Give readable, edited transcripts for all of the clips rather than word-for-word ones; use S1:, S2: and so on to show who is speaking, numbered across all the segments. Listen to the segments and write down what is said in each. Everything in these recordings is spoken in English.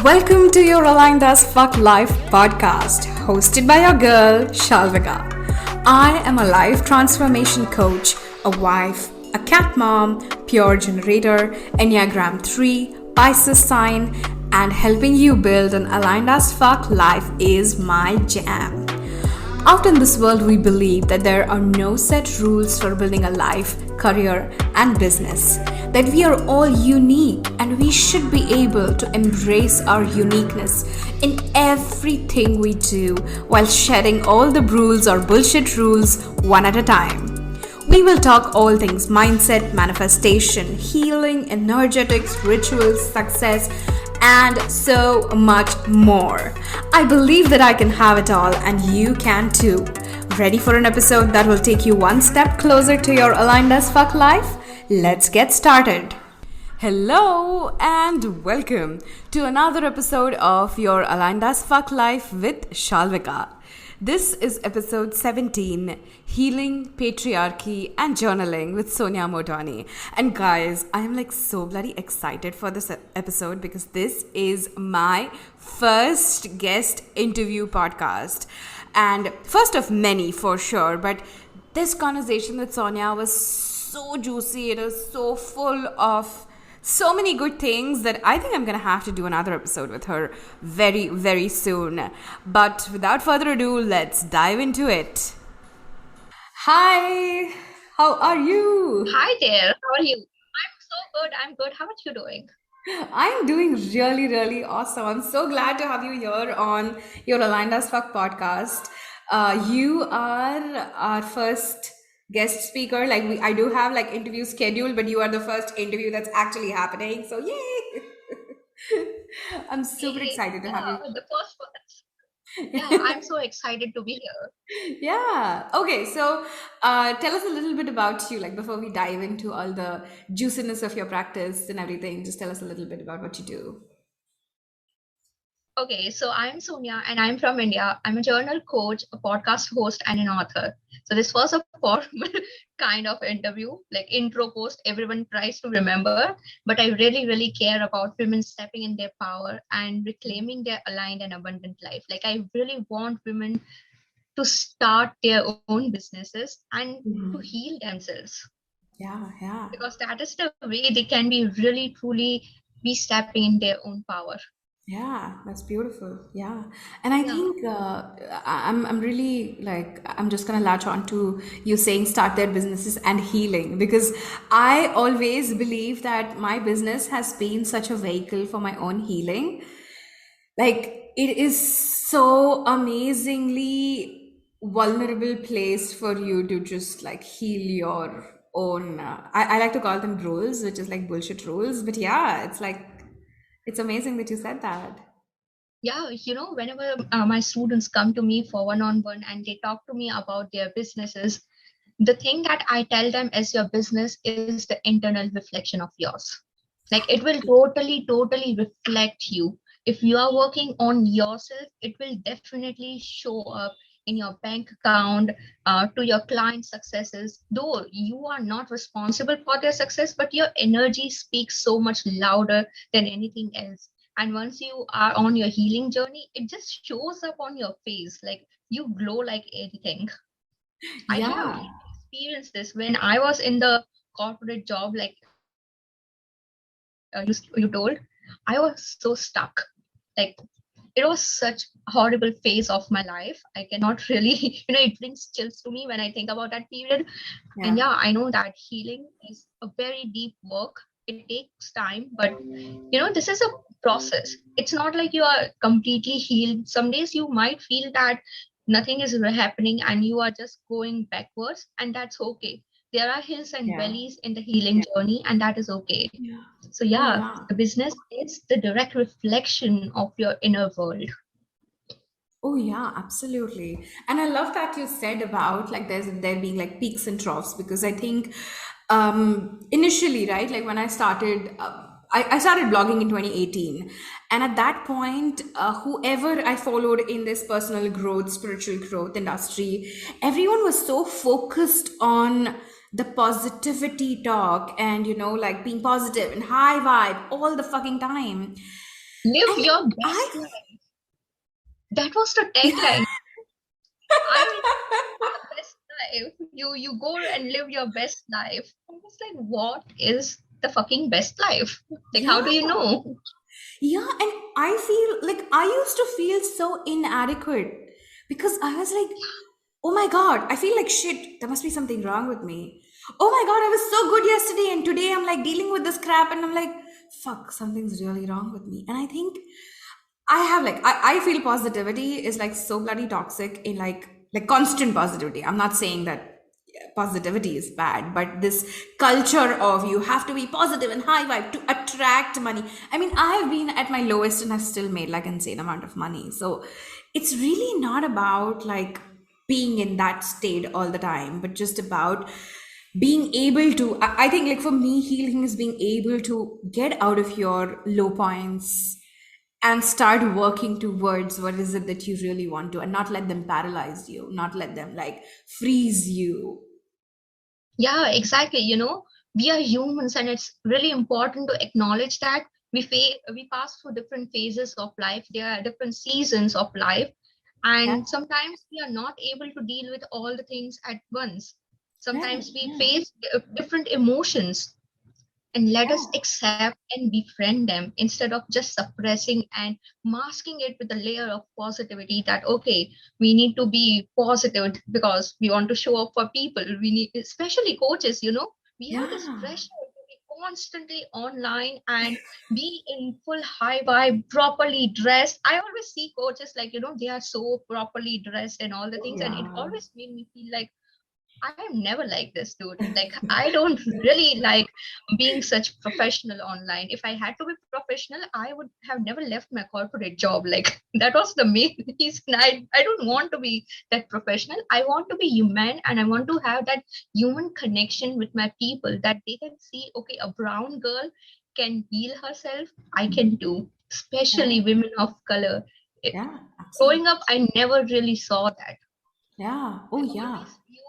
S1: Welcome to your Aligned as Fuck Life podcast, hosted by your girl, Shalvika. I am a life transformation coach, a wife, a cat mom, pure generator, Enneagram 3, Pisces sign, and helping you build an aligned as fuck life is my jam. Out in this world, we believe that there are no set rules for building a life, career, and business. That we are all unique and we should be able to embrace our uniqueness in everything we do while shedding all the rules or bullshit rules one at a time. We will talk all things mindset, manifestation, healing, energetics, rituals, success, and so much more. I believe that I can have it all and you can too. Ready for an episode that will take you one step closer to your aligned as fuck life? Let's get started. Hello and welcome to another episode of your Aligned as Fuck Life with Shalvika. This is episode 17, Healing, Patriarchy and Journaling with Sonia Motwani. And guys, I am so bloody excited for this episode because this is my first guest interview podcast. And first of many for sure, but this conversation with Sonia was so juicy. It is so full of so many good things that I think I'm going to have to do another episode with her very, very soon. But without further ado, let's dive into it. Hi, how are you?
S2: Hi there, how are you? I'm so good. I'm good. How are you doing?
S1: I'm doing really, really awesome. I'm so glad to have you here on your Aligned as Fuck podcast. You are our first guest speaker. I do have interviews scheduled, but you are the first interview that's actually happening. So yay! I'm super
S2: Hey,
S1: excited to have you.
S2: the first one. Yeah, I'm so excited to be here.
S1: Yeah. Okay. So, tell us a little bit about you. Before we dive into all the juiciness of your practice and everything, just tell us a little bit about what you do.
S2: Okay, so I'm Sonia and I'm from India. I'm a journal coach, a podcast host, and an author. So this was a formal kind of interview, like intro post everyone tries to remember. But I really, really care about women stepping in their power and reclaiming their aligned and abundant life. I really want women to start their own businesses and to
S1: Mhm.
S2: heal themselves,
S1: Yeah. Yeah.
S2: because that is the way they can be really truly be stepping in their own power.
S1: Yeah, that's beautiful. Yeah. And I
S2: Yeah,
S1: think I'm really I'm just gonna latch on to you saying start their businesses and healing because I always believe that my business has been such a vehicle for my own healing. It is so amazingly vulnerable place for you to just heal your own I like to call them rules, which is like bullshit rules, but yeah, it's amazing that you said that.
S2: yeah, whenever my students come to me for one-on-one and they talk to me about their businesses, the thing that I tell them is your business is the internal reflection of yours. It will totally reflect you. If you are working on yourself, it will definitely show up in your bank account, to your client successes. Though you are not responsible for their success, but your energy speaks so much louder than anything else. And once you are on your healing journey, it just shows up on your face. You glow like anything. I have
S1: Yeah.
S2: experienced this when I was in the corporate job, you told. I was so stuck. Like it was such a horrible phase of my life. I cannot really, it brings chills to me when I think about that period. And
S1: Yeah.
S2: yeah, I know that healing is a very deep work. It takes time, but this is a process. It's not like you are completely healed. Some days you might feel that nothing is happening and you are just going backwards, and that's okay. There are hills and
S1: Yeah.
S2: valleys in the healing journey, and that is okay.
S1: Yeah.
S2: So
S1: Oh
S2: yeah,
S1: yeah.
S2: the business is the direct reflection of your inner world.
S1: Oh yeah, absolutely. And I love that you said about there being peaks and troughs because I think initially, right, when I started I started blogging in 2018, and at that point whoever I followed in this personal growth, spiritual growth industry, everyone was so focused on the positivity talk and being positive and high vibe all the fucking time.
S2: Live
S1: And
S2: your best
S1: I,
S2: life. That was the tagline. I will the best life. You go and live your best life. I was like, what is the fucking best life? Like,
S1: yeah,
S2: how do you know?
S1: yeah. And I feel like I used to feel so inadequate because I was like, oh my God, I feel like shit. There must be something wrong with me. Oh my God, I was so good yesterday, and today I'm like dealing with this crap, and I'm like, fuck, something's really wrong with me. And I think I have like I feel positivity is like so bloody toxic in like constant positivity. I'm not saying that positivity is bad, but this culture of you have to be positive and high vibe to attract money. I mean, I have been at my lowest and I've still made like insane amount of money. So it's really not about like being in that state all the time, but just about being able to I think like for me healing is being able to get out of your low points and start working towards what is it that you really want to, and not let them paralyze you, not let them like freeze you.
S2: Yeah, exactly. We are humans, and it's really important to acknowledge that we pass through different phases of life. There are different seasons of life,
S1: Yeah,
S2: and sometimes we are not able to deal with all the things at once.
S1: right.
S2: Sometimes we
S1: Yeah,
S2: face different emotions, and let us
S1: yeah,
S2: accept and befriend them instead of just suppressing and masking it with a layer of positivity that okay, we need to be positive because we want to show up for people. We need, especially coaches, we have this
S1: yeah.
S2: pressure to be constantly online and be in full high vibe, properly dressed. I always see coaches like, they are so properly dressed and all the
S1: Oh
S2: things, and it
S1: yeah.
S2: always made me feel like I am never like this, dude. Like, I don't really like being such professional online. If I had to be professional, I would have never left my corporate job. Like, that was the main reason. I don't want to be that professional. I want to be human, and I want to have that human connection with my people that they can see, okay, a brown girl can heal herself. I can too, especially
S1: Right.
S2: women of color. It,
S1: Yeah, absolutely.
S2: growing up, I never really saw that.
S1: Yeah. Oh
S2: I
S1: yeah.
S2: always viewed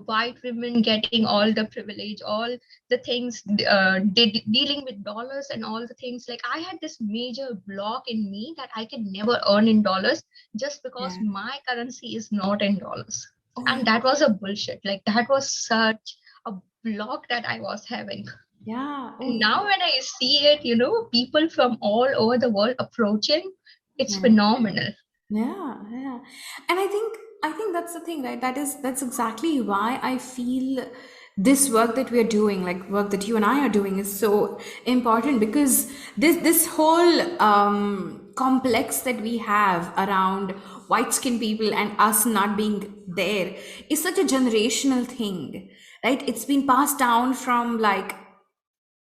S2: white women getting all the privilege, all the things, dealing with dollars and all the things. Like I had this major block in me that I can never earn in dollars just because
S1: Yeah.
S2: my currency is not in dollars.
S1: Oh
S2: And
S1: yeah.
S2: that was a bullshit. Like that was such a block that I was having.
S1: Yeah. Oh
S2: And
S1: yeah.
S2: now when I see it, people from all over the world approaching, it's
S1: Yeah.
S2: phenomenal.
S1: Yeah, yeah. And I think that's the thing, right? That's exactly why I feel this work that we're doing, like work that you and I are doing is so important because this whole complex that we have around white skinned people and us not being there is such a generational thing, right? It's been passed down from like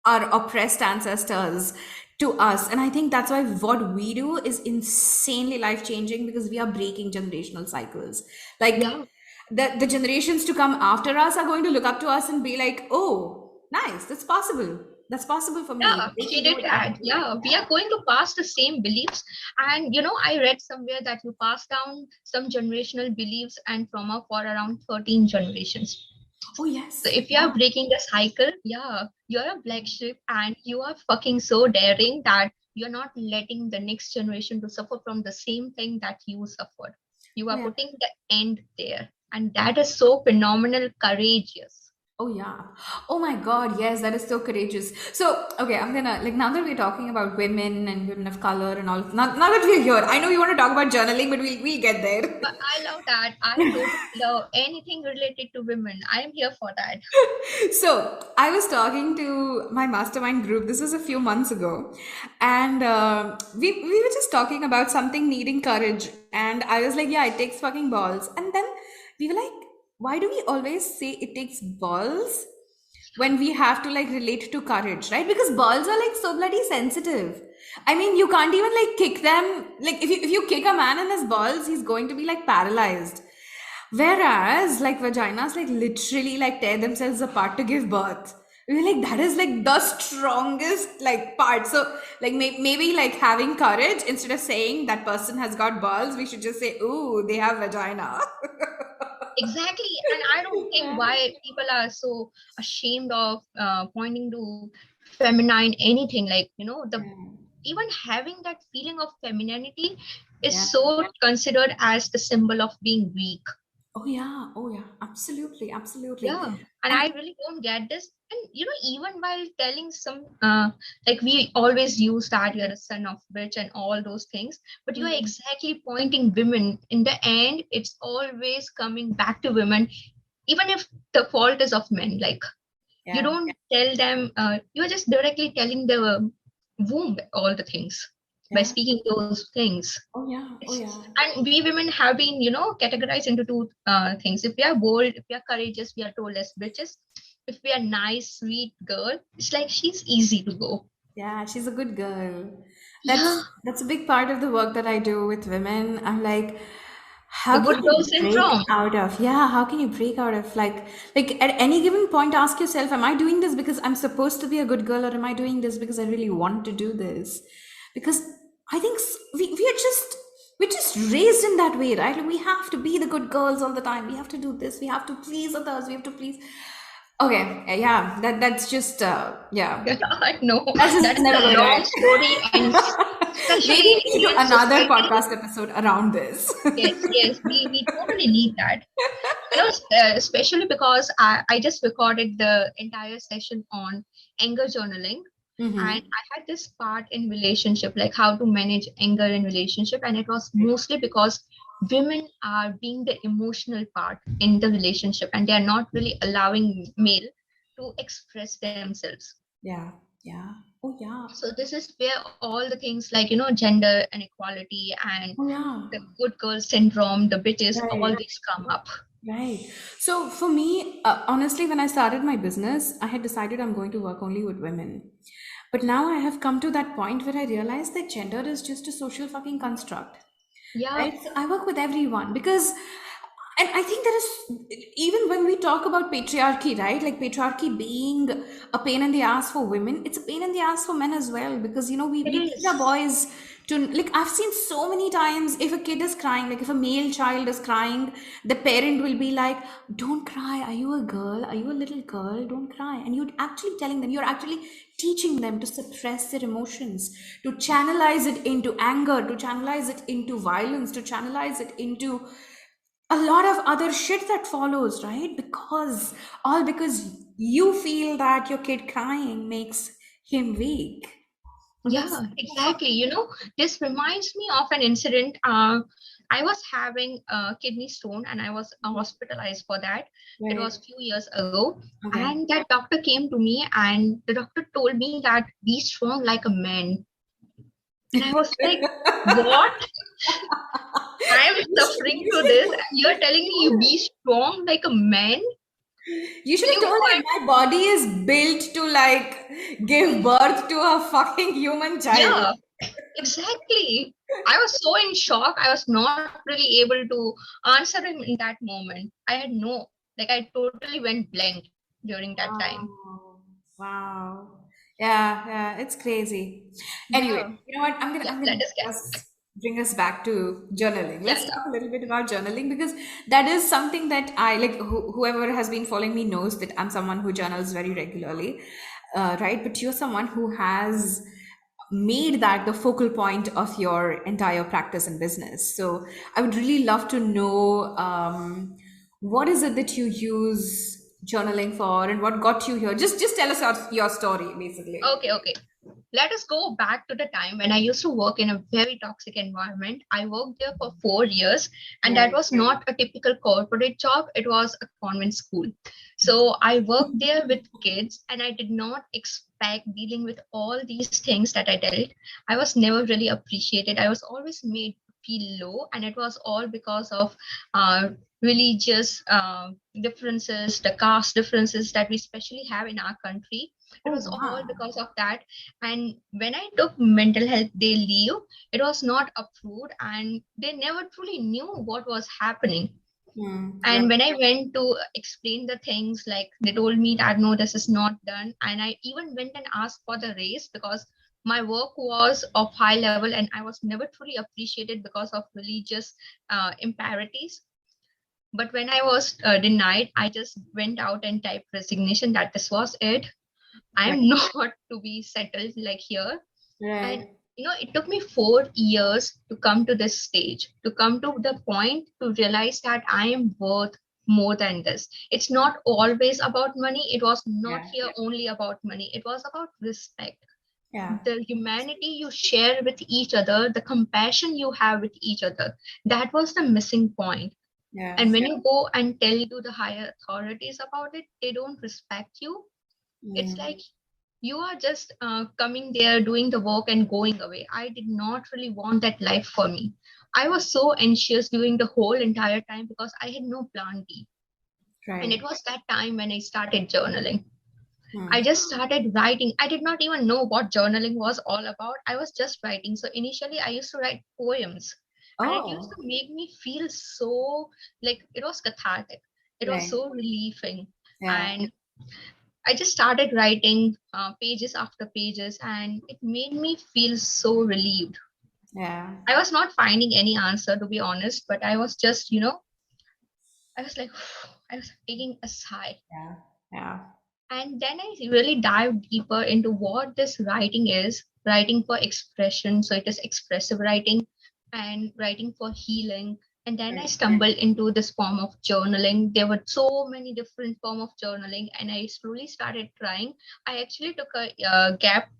S1: our oppressed ancestors to us, and I think that's why what we do is insanely life changing because we are breaking generational cycles. Like
S2: Yeah.
S1: the generations to come after us are going to look up to us and be like, oh nice, that's possible for me,
S2: Yeah,
S1: if they
S2: she
S1: can do
S2: did
S1: it, I can
S2: that.
S1: do it.
S2: Yeah, we are going to pass the same beliefs. And I read somewhere that you pass down some generational beliefs and trauma for around 13 generations.
S1: Oh
S2: So
S1: yes,
S2: if you are
S1: yeah,
S2: breaking the cycle, yeah, you're a black sheep and you are fucking so daring that you're not letting the next generation to suffer from the same thing that you suffered. You
S1: oh
S2: are
S1: yeah.
S2: putting the end there. And that is so phenomenal, courageous.
S1: Oh yeah. Oh my God, yes, that is so courageous. So, okay, I'm gonna like now that we're talking about women and women of color and all, now that we're here, I know you want to talk about journaling, but we'll get there.
S2: But I love that. I totally love anything related to women. I am here for that.
S1: So, I was talking to my mastermind group. This was a few months ago, and we were just talking about something needing courage, and I was like, yeah, it takes fucking balls. And then we were like, why do we always say it takes balls when we have to like relate to courage, right? Because balls are like so bloody sensitive. I mean, you can't even like kick them. Like if you kick a man in his balls, he's going to be like paralyzed. Whereas like vaginas like literally like tear themselves apart to give birth. We're like that is like the strongest like part. So like maybe like having courage instead of saying that person has got balls, we should just say, ooh, they have vagina.
S2: Exactly. And I don't think why people are so ashamed of pointing to feminine anything like, the
S1: Yeah.
S2: even having that feeling of femininity is
S1: Yeah.
S2: so considered as the symbol of being weak.
S1: Oh yeah. Oh yeah. Absolutely. Absolutely.
S2: Yeah, and
S1: And
S2: I really don't get this. And even while telling some, like we always use that you're a son of bitch and all those things, but you are
S1: mm,
S2: exactly pointing women. In the end, it's always coming back to women, even if the fault is of men. Like you
S1: yeah.
S2: don't tell them, you're just directly telling the womb all the things by
S1: Yeah.
S2: speaking those things.
S1: Oh yeah. Oh
S2: It's,
S1: yeah.
S2: and we women have been, categorized into two things. If we are bold, if we are courageous, we are told as bitches. If we are nice, sweet girl, it's like she's easy to go.
S1: Yeah, she's a good girl.
S2: Yeah,
S1: That's a big part of the work that I do with women. I'm like,
S2: the
S1: how can
S2: good girl
S1: you break
S2: syndrome.
S1: out of, yeah, how can you break out of like at any given point, ask yourself, am I doing this because I'm supposed to be a good girl, or am I doing this because I really want to do this? Because I think we're just raised in that way, right? Like, we have to be the good girls all the time. We have to do this. We have to please others. We have to please. Okay, yeah, that's just yeah.
S2: I know
S1: That's just
S2: that is
S1: never
S2: a
S1: going to
S2: long
S1: end.
S2: story, and
S1: Maybe
S2: especially in
S1: we need to do
S2: Indian
S1: another
S2: society.
S1: podcast episode around this.
S2: Yes, yes, we totally need that. Especially because I just recorded the entire session on anger journaling, and
S1: Hmm.
S2: I had this part in relationship, like how to manage anger in relationship, and it was mostly because women are being the emotional part in the relationship, and they are not really allowing male to express themselves.
S1: Yeah, yeah. Oh, yeah.
S2: So this is where all the things like gender inequality and
S1: Oh, yeah.
S2: the good girl syndrome, the bitches, all
S1: Right,
S2: these come up.
S1: right. So for me, honestly, when I started my business, I had decided I'm going to work only with women. But now I have come to that point where I realize that gender is just a social fucking construct.
S2: Yeah,
S1: Right? So I work with everyone because, and I think there is, even when we talk about patriarchy, right? Like patriarchy being a pain in the ass for women, it's a pain in the ass for men as well because,
S2: it
S1: we teach our
S2: is.
S1: boys to, like, I've seen so many times if a kid is crying, like if a male child is crying, the parent will be like, don't cry. Are you a girl? Are you a little girl? Don't cry. And you're actually telling them, you're actually teaching them to suppress their emotions, to channelize it into anger, to channelize it into violence, to channelize it into a lot of other shit that follows, right? Because you feel that your kid crying makes him weak. Well, that's
S2: Yeah,
S1: so
S2: exactly. This reminds me of an incident. I was having a kidney stone and I was
S1: fucking
S2: hospitalized for that. It
S1: right.
S2: was few years ago.
S1: Okay.
S2: And that doctor came to me and the doctor told me that be strong like a man. And I was like, what? I am suffering through this and you're telling me you be strong like a man?
S1: You should have
S2: You
S1: told
S2: are,
S1: him my body is built to like give birth to a fucking human child.
S2: yeah. Exactly. I was so in shock. I was not really able to answer him in that moment. I had no, like, I totally went blank during that time.
S1: Wow. Wow. Yeah, yeah, it's crazy. Anyway,
S2: Yeah.
S1: you know what? I'm
S2: Let
S1: gonna
S2: us get back.
S1: bring us back to journaling.
S2: Yeah,
S1: Let's
S2: yeah.
S1: talk a little bit about journaling because that is something that I like. Whoever has been following me knows that I'm someone who journals very regularly, right? But you're someone who has made that the focal point of your entire practice and business. So I would really love to know what is it that you use journaling for and what got you here. Just tell us your story, basically.
S2: Okay, okay. Let us go back to the time when I used to work in a very toxic environment. I worked there for 4 years, and that
S1: Right.
S2: was not a typical corporate job, it was a convent school. So I worked there with kids, and I did not expect dealing with all these things that I dealt. I was never really appreciated. I was always made to feel low, and it was all because of uh, religious differences, the caste differences that we especially have in our country. It
S1: Oh,
S2: was all
S1: wow.
S2: because of that. And when I took mental health day leave, it was not approved and they never truly knew what was happening.
S1: Hmm.
S2: And
S1: Right.
S2: when I went to explain the things, like they told me that no, this is not done. And I even went and asked for the raise because my work was of high level and I was never truly appreciated because of religious impurities. But when I was denied, I just went out and typed resignation that this was it.
S1: Right.
S2: I'm not to be settled like here. And
S1: Right.
S2: it took me 4 years to come to this stage, to come to the point to realize that I am worth more than this. It's not always about money. It was not
S1: Yeah.
S2: here only about money. It was about respect,
S1: Yeah.
S2: the humanity you share with each other, the compassion you have with each other. That was the missing point.
S1: Yeah.
S2: And when you go and tell to the higher authorities about it, they don't respect you. It's
S1: Mm.
S2: like you are just coming there, doing the work, and going away. I did not really want that life for me. I was so anxious during the whole entire time because I had no plan B. And it
S1: Right.
S2: was that time when I started journaling. I
S1: Mm.
S2: just started writing. I did not even know what journaling was all about. I was just writing. So initially, I used to write poems, and it used
S1: Oh,
S2: to make me feel so like it was cathartic. It was
S1: right.
S2: so relieving.
S1: Yeah.
S2: And I just started writing pages after pages, and it made me feel so relieved.
S1: Yeah.
S2: I was not finding any answer, to be honest, but I was just, I was like, I was taking a sigh.
S1: Yeah. Yeah.
S2: And then I really dive deeper into what this writing is, writing for expression. So it is expressive writing and writing for healing. And then I
S1: Right.
S2: stumbled into this form of journaling. There were so many different form of journaling, and I slowly started trying. I actually took a gap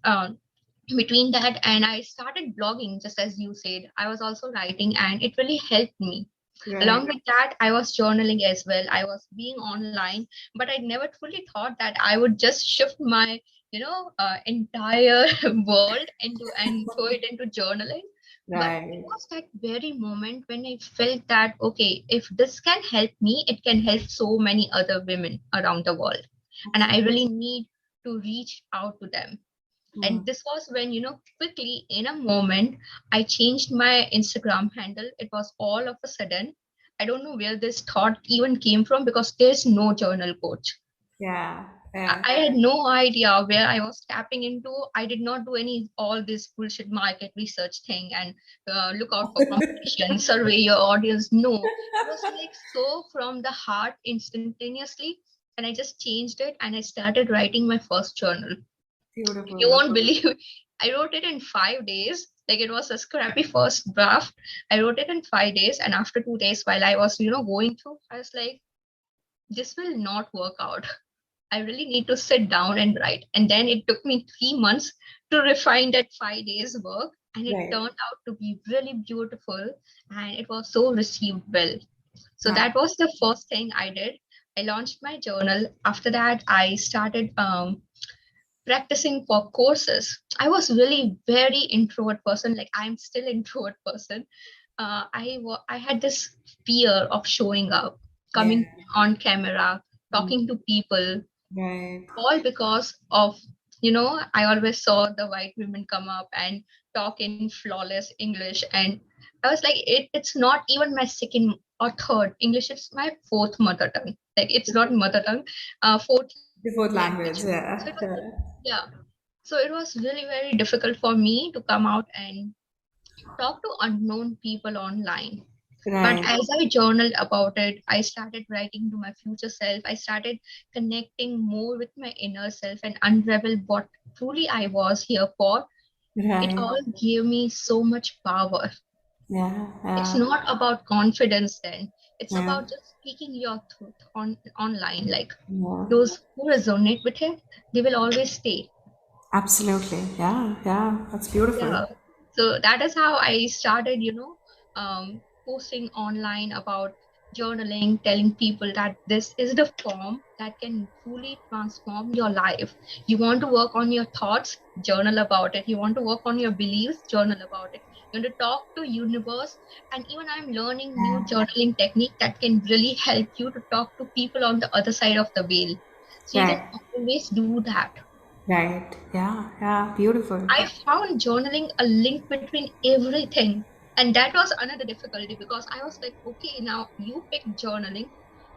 S2: uh, between that, and I started blogging, just as you said. I was also writing, and it really helped me.
S1: Right.
S2: Along with that, I was journaling as well. I was being online, but I never truly thought that I would just shift my, entire world into and throw it into journaling. But it
S1: Right.
S2: was that very moment when I felt that, okay, if this can help me, it can help so many other women around the world. And I
S1: Absolutely.
S2: really need to reach out to them. And
S1: Mm.
S2: this was when, quickly in a moment, I changed my Instagram handle. It was all of a sudden. I don't know where this thought even came from because there's no journal coach.
S1: Yeah. Yeah.
S2: I had no idea where I was tapping into. I did not do any all this bullshit market research thing and look out for competition, survey your audience. No, it was like so from the heart instantaneously. And I just changed it and I started writing my first journal. You
S1: Beautiful.
S2: won't believe I wrote it in 5 days. Like it was a scrappy first draft. I wrote it in 5 days, and after 2 days, while I was, going through, I was like, this will not work out. I really need to sit down and write. And then it took me 3 months to refine that 5 days work, and it
S1: Right.
S2: turned out to be really beautiful, and it was so received well. So
S1: Ah,
S2: that was the first thing I did. I launched my journal. After that, I started practicing for courses. I was really very introvert person. Like I'm still introvert person. I had this fear of showing up,
S1: yeah.
S2: coming on camera,
S1: Mm.
S2: talking to people,
S1: Right.
S2: all because of I always saw the white women come up and talk in flawless English, and I was like, it's not even my second or third English. It's my fourth mother tongue. Like it's not mother tongue, fourth
S1: The fourth language.
S2: language. So
S1: Yeah.
S2: it was yeah. So it was really very difficult for me to come out and talk to unknown people online. But
S1: Right.
S2: as I journaled about it, I started writing to my future self. I started connecting more with my inner self and unravel what truly I was here for. It
S1: Right.
S2: all gave me so much power.
S1: Yeah.
S2: It's
S1: Yeah.
S2: not about confidence then. It's
S1: Yeah.
S2: about just speaking your truth online. Like
S1: Yeah.
S2: those who resonate with it, they will always stay.
S1: Absolutely. Yeah. Yeah. That's beautiful.
S2: Yeah. So that is how I started, posting online about journaling, telling people that this is the form that can truly transform your life. You want to work on your thoughts, journal about it. You want to work on your beliefs, journal about it. You want to talk to universe, and even I'm learning new journaling technique that can really help you to talk to people on the other side of the veil. So you can
S1: Right.
S2: always do that.
S1: Right. Yeah. Yeah. Beautiful.
S2: I found journaling a link between everything. And that was another difficulty because I was like, okay, now you pick journaling.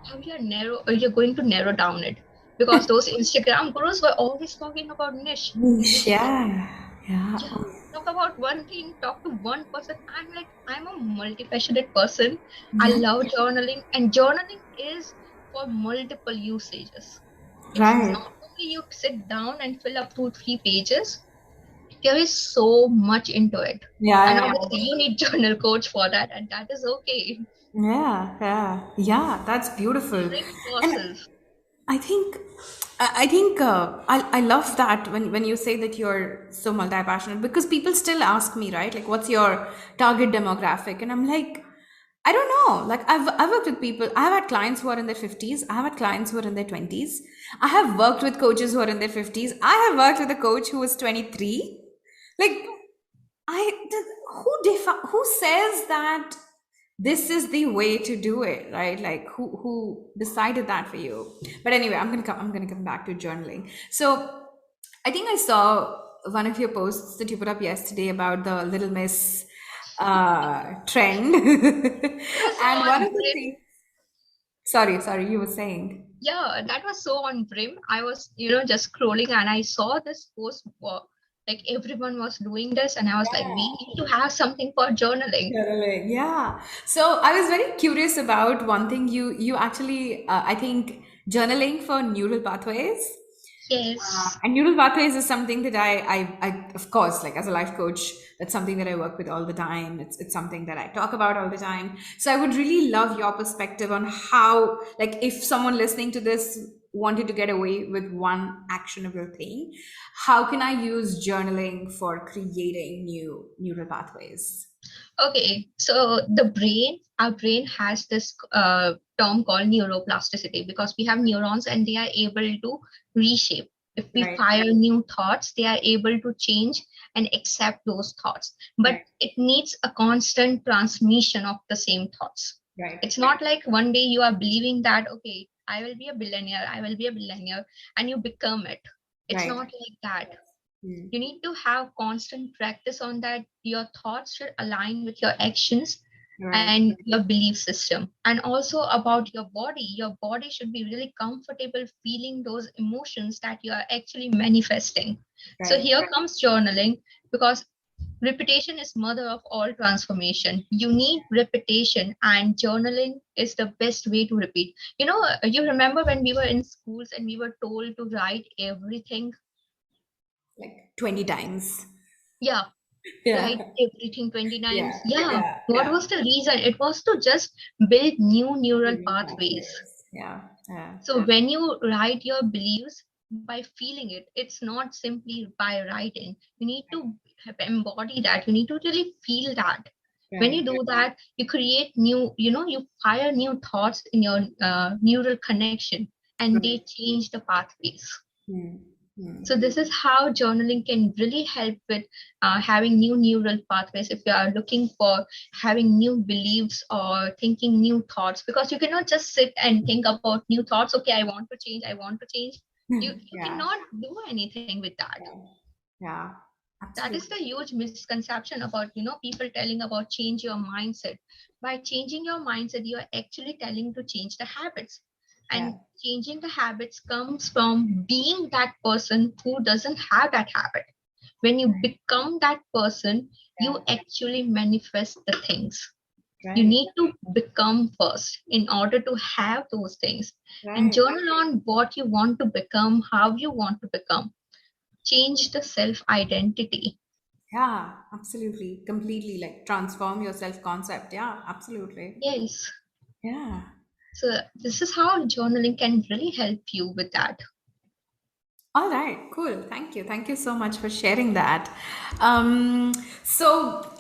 S2: How you're going to narrow down it? Because those Instagram gurus were always talking about niche. They
S1: Niche.
S2: were like,
S1: Yeah. Yeah.
S2: yeah, talk about one thing, talk to one person. I'm like, I'm a multifaceted person. I
S1: Yeah.
S2: love journaling, and journaling is for multiple usages. It's
S1: Right.
S2: not only you sit down and fill up 2, 3 pages. There is so much into it. And
S1: Yeah,
S2: obviously you need journal coach for that, and that is okay.
S1: yeah, yeah, yeah. That's beautiful,
S2: Great
S1: and
S2: process.
S1: I think I love that when you say that you're so multi passionate, because people still ask me, right, like what's your target demographic, and I'm like, I don't know. Like I've worked with people. I have had clients who are in their 50s. I have had clients who are in their 20s. I have worked with coaches who are in their 50s. I have worked with a coach who was 23. Like who says that this is the way to do it, right? Like who decided that for you? But anyway, I'm gonna come back to journaling. So I think I saw one of your posts that you put up yesterday about the Little Miss trend.
S2: It was so
S1: And one
S2: on
S1: of the
S2: brim.
S1: things, sorry, you were saying.
S2: Yeah, that was so on brim. I was, just scrolling and I saw this post like everyone was doing this, and I was like, we need to have something for journaling.
S1: Journaling, yeah. So I was very curious about one thing. You actually, I think, journaling for neural pathways.
S2: Yes.
S1: And neural pathways is something that of course, like as a life coach, that's something that I work with all the time. It's something that I talk about all the time. So I would really love your perspective on how, like, if someone listening to this wanted to get away with one actionable thing, how can I use journaling for creating new neural pathways?
S2: Okay, so our brain has this term called neuroplasticity because we have neurons and they are able to reshape. If we
S1: Right,
S2: fire new thoughts, they are able to change and accept those thoughts. But
S1: right,
S2: it needs a constant transmission of the same thoughts.
S1: right,
S2: It's not like one day you are believing that, okay, I will be a billionaire, I will be a billionaire, and you become it. It's
S1: right.
S2: not like that.
S1: Hmm.
S2: You need to have constant practice on that. Your thoughts should align with your actions
S1: Right,
S2: and your belief system. And also about your body should be really comfortable feeling those emotions that you are actually manifesting. So
S1: right,
S2: here comes journaling, because repetition is mother of all transformation. You need repetition, and journaling is the best way to repeat. You remember when we were in schools and we were told to write everything.
S1: like 20 times.
S2: Yeah,
S1: Yeah,
S2: write everything 20
S1: yeah,
S2: times. Yeah.
S1: yeah,
S2: What
S1: yeah.
S2: was the reason? It was to just build new neural
S1: Neural
S2: pathways.
S1: pathways. Yeah, yeah,
S2: So when you write your beliefs by feeling it, it's not simply by writing. You need to embody that. You need to really feel that. When you
S1: right.
S2: do that, you create you fire new thoughts in your neural connection, and they
S1: Right.
S2: change the pathways.
S1: Hmm. Hmm.
S2: So this is how journaling can really help with having new neural pathways if you are looking for having new beliefs or thinking new thoughts, because you cannot just sit and think about new thoughts. Okay, I want to change. I want to change. You
S1: Yeah,
S2: cannot do anything with that.
S1: yeah, yeah,
S2: That is
S1: absolutely.
S2: the huge misconception about people telling about change your mindset. By changing your mindset, you are actually telling to change the habits,
S1: Yeah,
S2: and changing the habits comes from being that person who doesn't have that habit. When you become that person,
S1: yeah,
S2: you actually manifest the things. You
S1: right,
S2: need to become first in order to have those things, and
S1: right.
S2: journal on what you want to become, how you want to become. Change the self identity.
S1: Yeah, absolutely. Completely like transform your self-concept. Yeah, absolutely.
S2: Yes.
S1: Yeah.
S2: So this is how journaling can really help you with that.
S1: All right, cool. Thank you. Thank you so much for sharing that.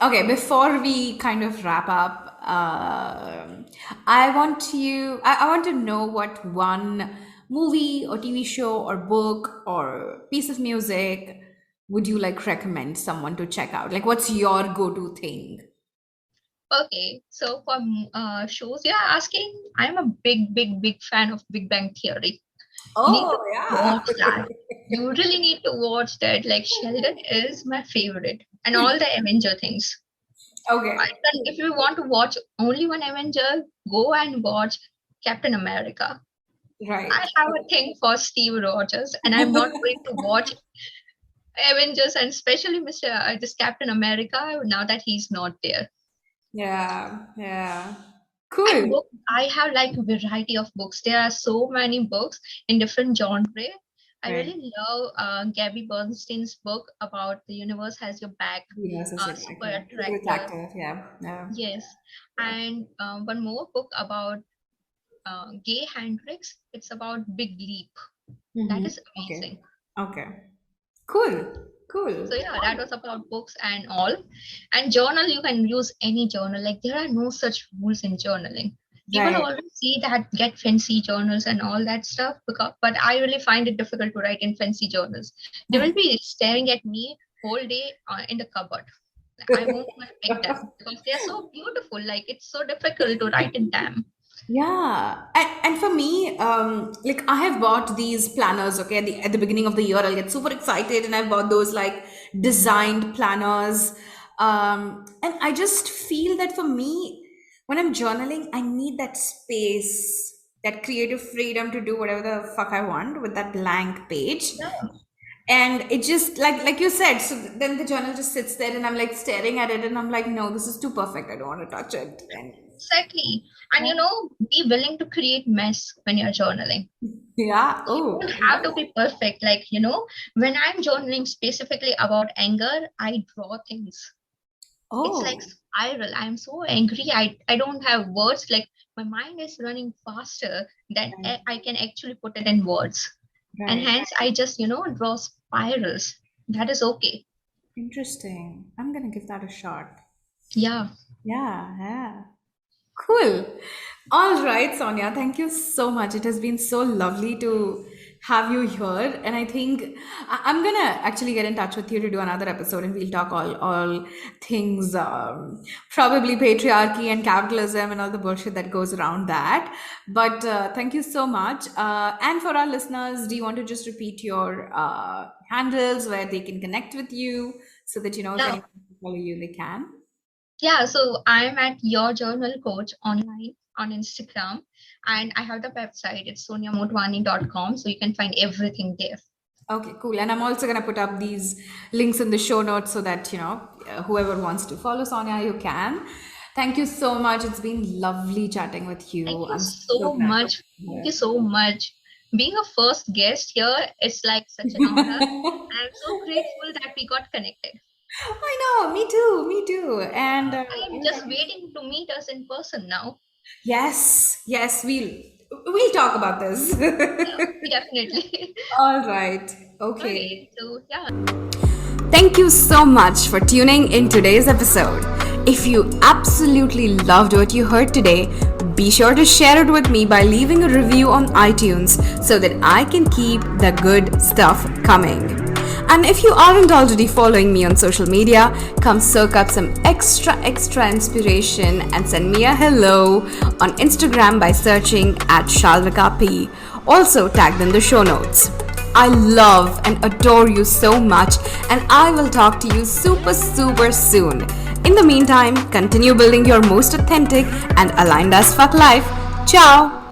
S1: Okay, before we kind of wrap up, I want to know what one movie or TV show or book or piece of music would you like recommend someone to check out? Like, what's your go-to thing?
S2: Okay, so for shows you're asking, I'm a big, big, big fan of Big Bang Theory. You need
S1: Oh,
S2: to
S1: yeah.
S2: watch that. You really need to watch that. Like Sheldon is my favorite, and all the Avenger things.
S1: Okay,
S2: If you want to watch only one Avenger, go and watch Captain America. I
S1: right.
S2: have a thing for Steve Rogers, and I'm not going to watch Avengers and especially Mr. This Captain America now that he's not there.
S1: Yeah, yeah.
S2: And
S1: Cool.
S2: book, I have like a variety of books. There are so many books in different genre. I
S1: Right.
S2: really love Gabby Bernstein's book about the universe has your back,
S1: Yes, yes, yes,
S2: super
S1: okay. Super
S2: attractive.
S1: attractive. Yeah. Yeah.
S2: Yes.
S1: Yeah.
S2: And one more book about Gay Hendricks. It's about Big Leap. That
S1: Mm-hmm.
S2: is
S1: Okay.
S2: amazing.
S1: Okay. Cool.
S2: So
S1: Cool.
S2: yeah, that was about books and all. And journal, you can use any journal. Like there are no such rules in journaling. People
S1: Right.
S2: always see that get fancy journals and all that stuff, but I really find it difficult to write in fancy journals. They will be staring at me whole day in the cupboard. I won't even pick them because they are so beautiful. Like it's so difficult to write in them.
S1: Yeah, and for me, like I have bought these planners. Okay, at the beginning of the year, I'll get super excited, and I've bought those like designed planners. And I just feel that for me, when I'm journaling, I need that space, that creative freedom to do whatever the fuck I want with that blank page.
S2: Yeah,
S1: And it just like you said, so then the journal just sits there, and I'm like staring at it, and I'm like, no, this is too perfect. I don't want to touch it. And
S2: exactly. And be willing to create mess when you're journaling.
S1: yeah.
S2: You
S1: Oh,
S2: don't
S1: I
S2: have
S1: love
S2: to be perfect. Like, when I'm journaling specifically about anger, I draw things. It's like
S1: oh,
S2: spiral. I'm so angry. I don't have words. Like my mind is running faster than
S1: right,
S2: I can actually put it in words. And
S1: right.
S2: hence I just, draw spirals. That is okay.
S1: Interesting. I'm gonna give that a shot.
S2: Yeah.
S1: Yeah, yeah. Cool. All right, Sonia, thank you so much. It has been so lovely to have you here. And I think I'm gonna actually get in touch with you to do another episode, and we'll talk all things, probably patriarchy and capitalism and all the bullshit that goes around that. But thank you so much. And for our listeners, do you want to just repeat your handles where they can connect with you so that if
S2: Yeah.
S1: anyone wants to follow you, they can?
S2: Yeah, so I'm at Your Journal Coach online on Instagram, and I have the website. It's soniamotwani.com, so you can find everything there.
S1: Okay, cool. And I'm also going to put up these links in the show notes so that, whoever wants to follow Sonia, you can. Thank you so much. It's been lovely chatting with
S2: Thank
S1: you.
S2: you
S1: I'm so
S2: so
S1: glad to
S2: much.
S1: be
S2: Thank
S1: here.
S2: you so much. Being a first guest here, it's like such an honor. I'm so grateful that we got connected.
S1: I know, me too, me too. And
S2: I'm just waiting to meet us in person now.
S1: yes, yes, we'll talk about this.
S2: Yeah, definitely.
S1: All right. Okay.
S2: Okay, so yeah.
S1: Thank you so much for tuning in today's episode. If you absolutely loved what you heard today, be sure to share it with me by leaving a review on iTunes so that I can keep the good stuff coming. And if you aren't already following me on social media, come soak up some extra inspiration and send me a hello on Instagram by searching at Shalvika P. Also tagged in the show notes. I love and adore you so much, and I will talk to you super soon. In the meantime, continue building your most authentic and aligned as fuck life. Ciao!